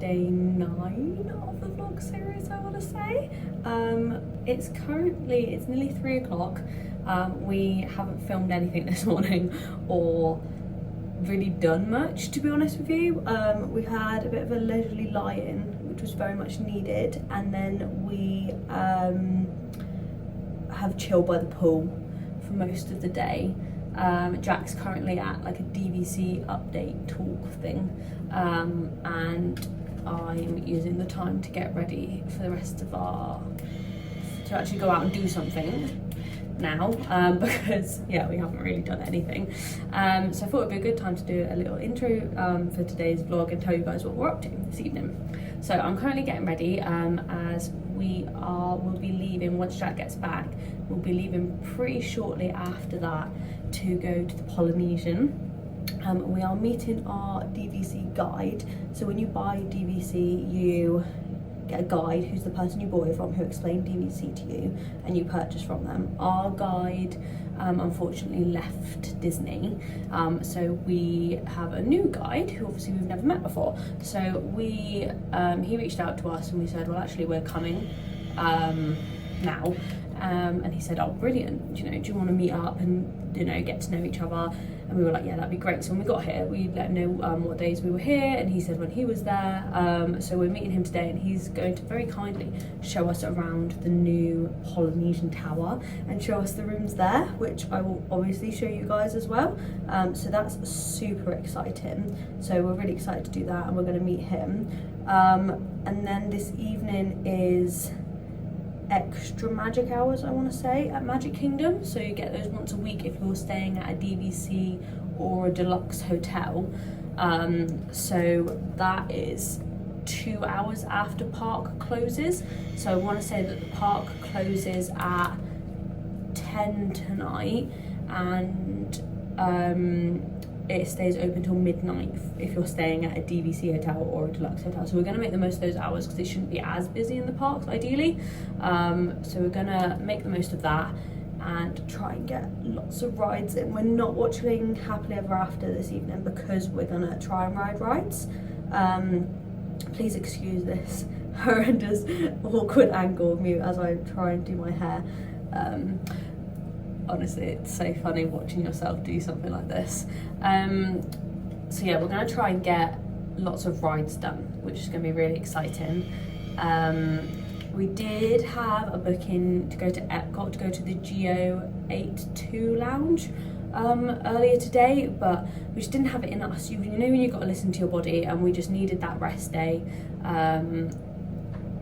day 9 of the vlog series, I want to say. It's nearly 3 o'clock. We haven't filmed anything this morning or really done much, to be honest with you. We had a bit of a leisurely lie-in, which was very much needed, and then we have chilled by the pool for most of the day. Jack's currently at like a DVC update talk thing, and I'm using the time to get ready for the rest of to actually go out and do something now, because yeah, we haven't really done anything. So I thought it'd be a good time to do a little intro for today's vlog and tell you guys what we're up to this evening. So I'm currently getting ready, as we'll be leaving once Jack gets back. We'll be leaving pretty shortly after that to go to the Polynesian. We are meeting our DVC guide. So when you buy DVC, you get a guide who's the person you bought it from, who explained DVC to you, and you purchase from them. Our guide unfortunately left Disney, so we have a new guide who obviously we've never met before. So he reached out to us and we said, well, actually we're coming now, and he said, oh brilliant, do you want to meet up and get to know each other? And we were like, yeah, that'd be great. So when we got here, we let him know what days we were here, and he said when he was there. So we're meeting him today, and he's going to very kindly show us around the new Polynesian Tower and show us the rooms there, which I will obviously show you guys as well. So that's super exciting. So we're really excited to do that, and we're going to meet him. And then this evening is extra magic hours, I want to say, at Magic Kingdom. So you get those once a week if you're staying at a DVC or a deluxe hotel. So that is 2 hours after park closes. So I want to say that the park closes at 10 tonight, and it stays open till midnight if you're staying at a DVC hotel or a deluxe hotel. So we're going to make the most of those hours because it shouldn't be as busy in the parks ideally. So we're going to make the most of that and try and get lots of rides in. We're not watching Happily Ever After this evening because we're going to try and ride rides. Please excuse this horrendous awkward angle of me as I try and do my hair. Honestly, it's so funny watching yourself do something like this. So yeah, we're going to try and get lots of rides done, which is going to be really exciting. We did have a booking to go to Epcot, to go to the Geo82 lounge earlier today, but we just didn't have it in us. You know when you've got to listen to your body, and we just needed that rest day.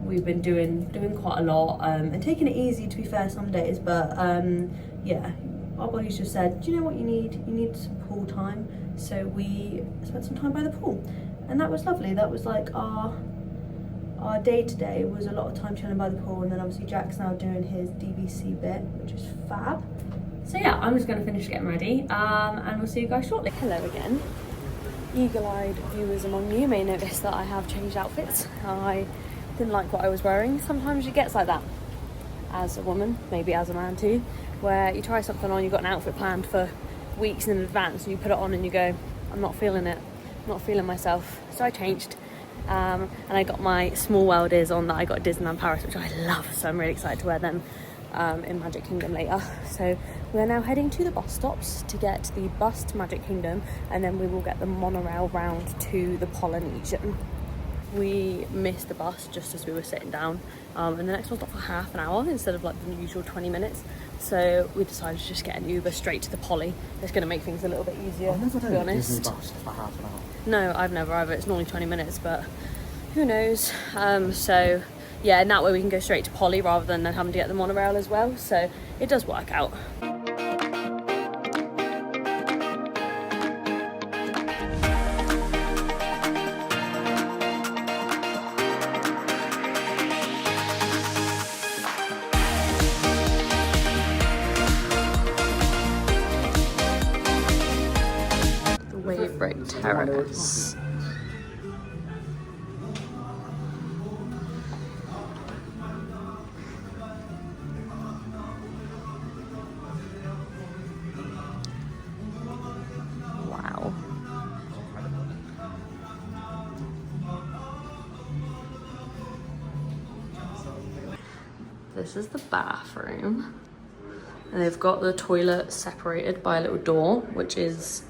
We've been doing quite a lot and taking it easy, to be fair, some days, but yeah, our bodies just said, do you know what you need? You need some pool time. So we spent some time by the pool, and that was lovely. That was like our day today was a lot of time chilling by the pool, and then obviously Jack's now doing his DVC bit, which is fab. So yeah, I'm just going to finish getting ready, and we'll see you guys shortly. Hello again. Eagle-eyed viewers among you may notice that I have changed outfits. I didn't like what I was wearing. Sometimes it gets like that as a woman, maybe as a man too, where you try something on, you've got an outfit planned for weeks in advance, and you put it on and you go, I'm not feeling it, I'm not feeling myself. So I changed, and I got my small world ears on that I got at Disneyland Paris, which I love, so I'm really excited to wear them in Magic Kingdom later. So we're now heading to the bus stops to get the bus to Magic Kingdom, and then we will get the monorail round to the Polynesian. We missed the bus just as we were sitting down, and the next one stopped for half an hour instead of like the usual 20 minutes. So we decided to just get an Uber straight to the Poly. It's going to make things a little bit easier, to be honest. Disney bus for half an hour. No, I've never either. It's normally 20 minutes, but who knows. So yeah, and that way we can go straight to Poly rather than having to get the monorail as well. So it does work out. Brick Terrace. Wow. this is the bathroom. And they've got the toilet separated by a little door, which is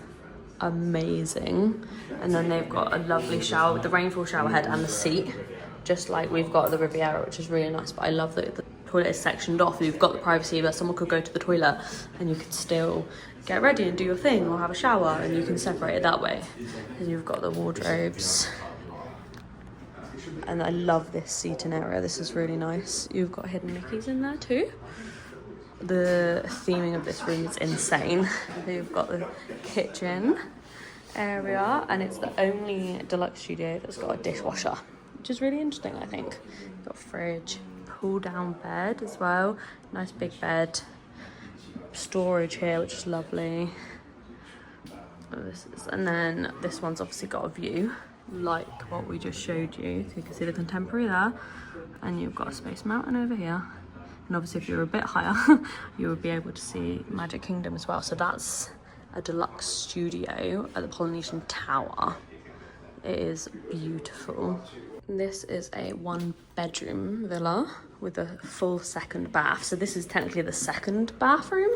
amazing. And then they've got a lovely shower with the rainfall shower head and the seat, just like we've got at the Riviera, which is really nice. But I love that the toilet is sectioned off. You've got the privacy, but someone could go to the toilet and you could still get ready and do your thing or have a shower, and you can separate it that way. And you've got the wardrobes. And I love this seating area. This is really nice. You've got hidden Mickeys in there too. The theming of this room is insane. You've got the kitchen area, and it's the only deluxe studio that's got a dishwasher, which is really interesting, I think. You've got a fridge, pull down bed as well. Nice big bed. Storage here, which is lovely. And then this one's obviously got a view, like what we just showed you. So you can see the contemporary there, and you've got a Space Mountain over here. And obviously if you're a bit higher, you would be able to see Magic Kingdom as well. So that's a deluxe studio at the Polynesian Tower. It is beautiful. This is a 1-bedroom villa with a full second bath. So this is technically the second bathroom,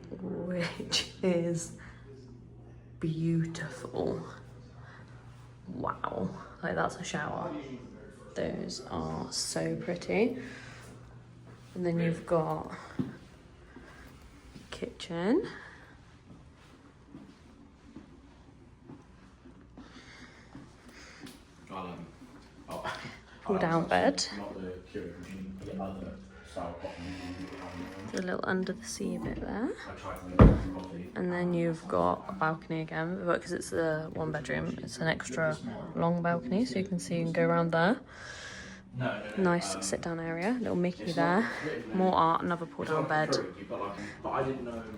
which is beautiful. Wow, like that's a shower. Those are so pretty. And then you've got kitchen. Pull down bed. There's a little under the sea bit there. And then you've got a balcony again, but because it's a 1-bedroom, it's an extra long balcony, so you can see you can go around there. Nice sit down area, little Mickey there. More art, another pull down bed.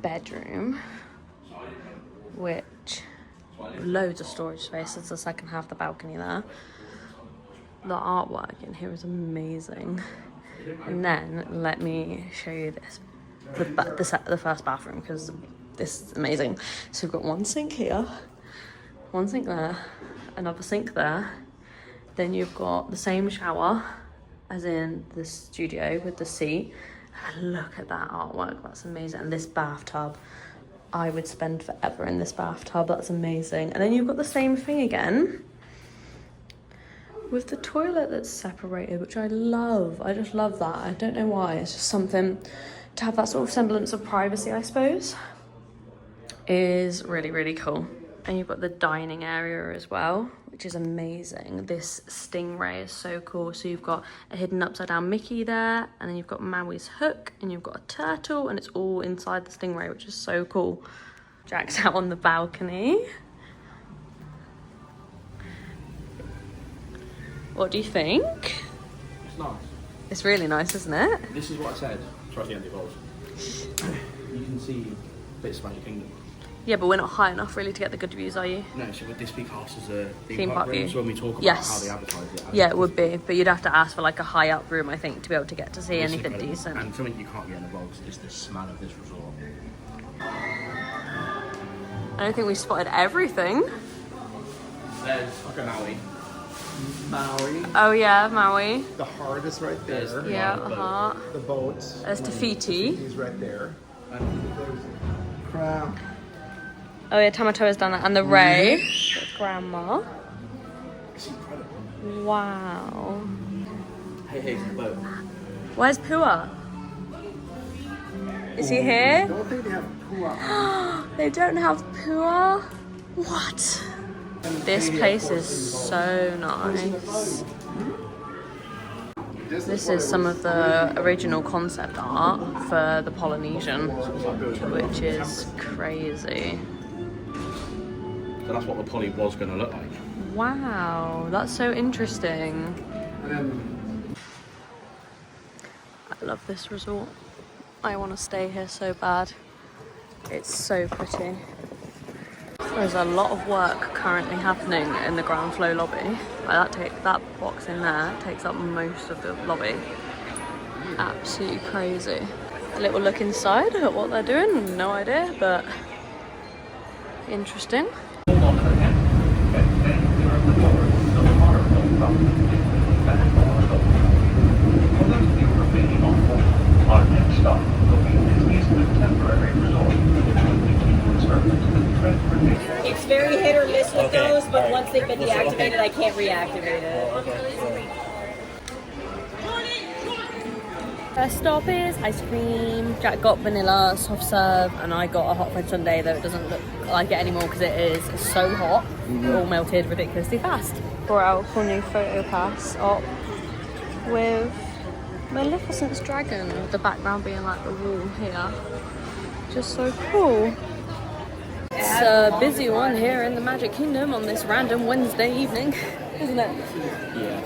Bedroom, which loads of storage space. It's the second half of the balcony there. The artwork in here is amazing. And then let me show you this, the first bathroom, because this is amazing. So we've got one sink here, one sink there, another sink there. Then you've got the same shower as in the studio with the seat. And look at that artwork, that's amazing. And this bathtub, I would spend forever in this bathtub, that's amazing. And then you've got the same thing again with the toilet that's separated, which I love. I just love that. I don't know why. It's just something to have that sort of semblance of privacy, I suppose, is really, really cool. And you've got the dining area as well, which is amazing. This stingray is so cool. So you've got a hidden upside down Mickey there, and then you've got Maui's hook, and you've got a turtle, and it's all inside the stingray, which is so cool. Jack's out on the balcony. What do you think? It's nice. It's really nice, isn't it? This is what I said. Try the end of You can see bits of Magic Kingdom. Yeah, but we're not high enough really to get the good views, are you? No, so would this be classed as a theme park view? So when we talk about yes. how they advertise it. Yeah, it would be, but you'd have to ask for like a high up room, I think, to be able to get to see anything incredible. decent. And something you can't get in the vlogs is the smell of this resort. I don't think we spotted everything. There's like a Maui. Oh yeah, Maui. The heart is right there. Yeah, the heart. The boat. There's Tafiti. He's right there. Crab. Oh yeah, Tamatoa's done that. And the Ray. The grandma. It's incredible. Wow. Hey, the boat. Where's Pua? Is he here? I don't think they have Pua. They don't have Pua? What? This place is so nice. This is some of the original concept art for the Polynesian, which is crazy. So that's what the Poly was going to look like. Wow, that's so interesting. I love this resort. I want to stay here so bad. It's so pretty. There's a lot of work currently happening in the ground floor lobby. That box in there takes up most of the lobby. Absolutely crazy. A little look inside at what they're doing, no idea, but interesting. very hit or miss with Okay, those, but alright. once they've been deactivated, Okay. I can't reactivate it. First stop is ice cream. Jack got vanilla soft serve and I got a hot fudge sundae, though it doesn't look like it anymore because it is so hot. It all melted ridiculously fast. Brought out for new photo pass up with Maleficent's dragon, with the background being like the wall here. Just so cool. It's a busy one here in the Magic Kingdom on this random Wednesday evening, isn't it? Yeah.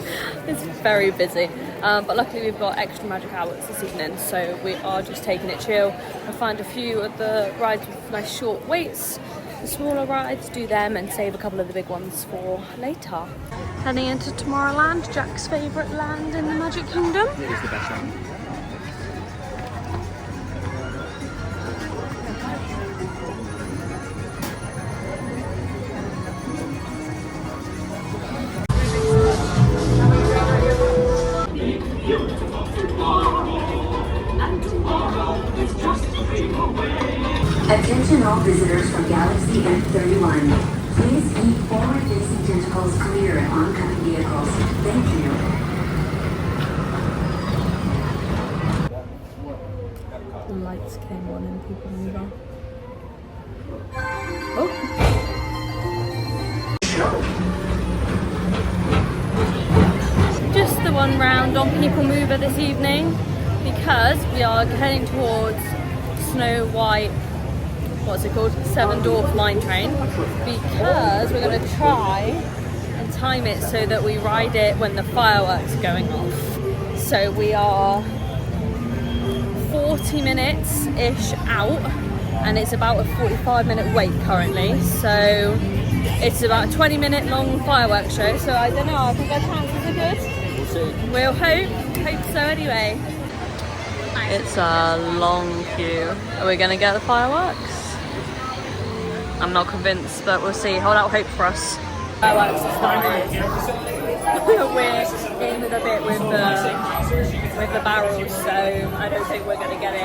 It's very busy, but luckily we've got extra magic hours this evening, so we are just taking it chill. I find a few of the rides with nice short waits, the smaller rides, do them and save a couple of the big ones for later. Heading into Tomorrowland, Jack's favourite land in the Magic Kingdom. It is the best one. Attention all visitors from Galaxy F31. Please keep forward-facing tentacles clear of oncoming vehicles. Thank you. The lights came on and people move on. Oh! Just the one round on People Mover this evening because we are heading towards Snow White, what's it called? Seven Dwarf Line Train, because we're going to try and time it so that we ride it when the fireworks are going off. So we are 40 minutes-ish out and it's about a 45-minute wait currently. So it's about a 20-minute long fireworks show. So I don't know, I think our chances are good. We'll see. We'll hope so anyway. It's a long queue. Are we gonna get the fireworks? I'm not convinced, but we'll see. Hold out hope for us. Fireworks are started. We're in with a bit with the barrels, so I don't think we're gonna get it.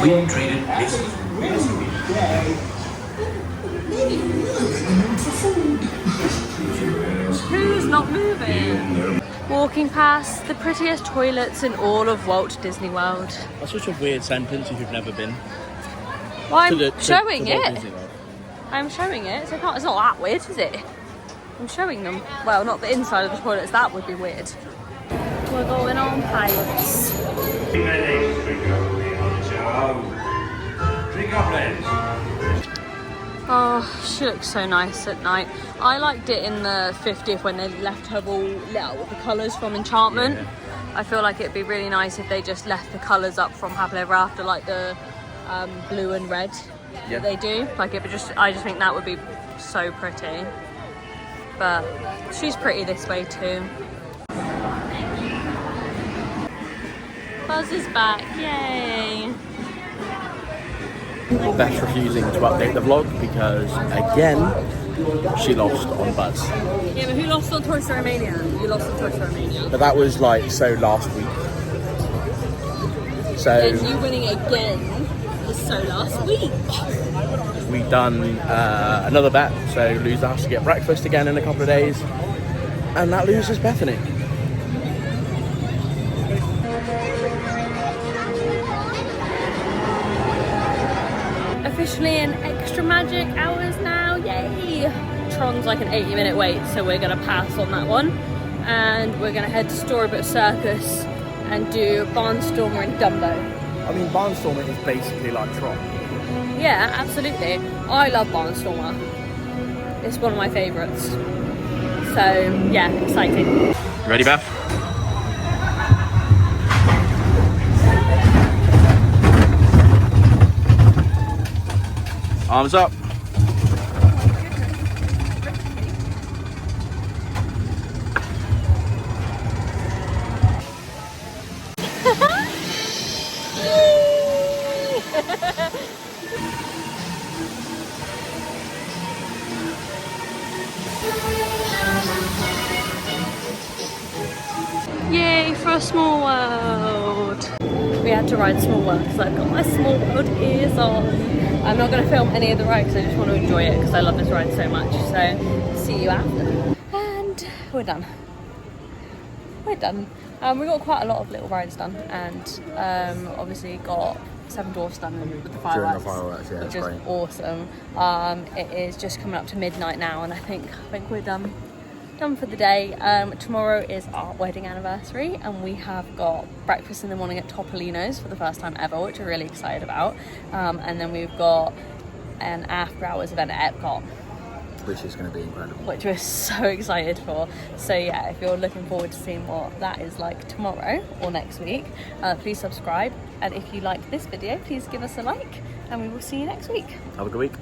Wind traded this. Who's not moving? Walking past the prettiest toilets in all of Walt Disney World. That's such a weird sentence if you've never been. Well, I'm to showing Walt it. Disney World. I'm showing it, so it's not that weird, is it? I'm showing them. Well, not the inside of the toilets, that would be weird. We're going on pirates. Oh, she looks so nice at night. I liked it in the 50th when they left her all lit up with the colours from Enchantment. Yeah. I feel like it'd be really nice if they just left the colours up from Happily Ever After, like the blue and red Yeah. that they do. Like it would I just think that would be so pretty. But she's pretty this way too. Buzz is back, yay! Beth's refusing to update the vlog because, again, she lost on Buzz. Yeah, but who lost on Toy Story Mania? You lost on Toy Story Mania. But that was like so last week. So And you winning again was so last week. we've done another bet. So loser has to get breakfast again in a couple of days, and that loses Bethany. Officially in extra magic hours now, yay! Tron's like an 80-minute wait, so we're gonna pass on that one. And we're gonna head to Storybook Circus and do Barnstormer and Dumbo. I mean, Barnstorming is basically like Tron. Yeah, absolutely. I love Barnstormer. It's one of my favourites. So, yeah, exciting. Ready, Beth? Arms up. for Small World. We had to ride Small World because I've got my Small World ears on. I'm not going to film any of the rides, I just want to enjoy it because I love this ride so much. So, see you after. And we're done. We're done. We got quite a lot of little rides done, and obviously got Seven Dwarfs done with the fireworks, Yeah, which is awesome. It is just coming up to midnight now, and I think we're done for the day. Tomorrow is our wedding anniversary, and we have got breakfast in the morning at Topolino's for the first time ever, which we're really excited about. And then we've got an after hours event at Epcot, which is going to be incredible. Which we're so excited for. So yeah, if you're looking forward to seeing what that is like tomorrow or next week, please subscribe. And if you like this video, please give us a like, and we will see you next week. Have a good week.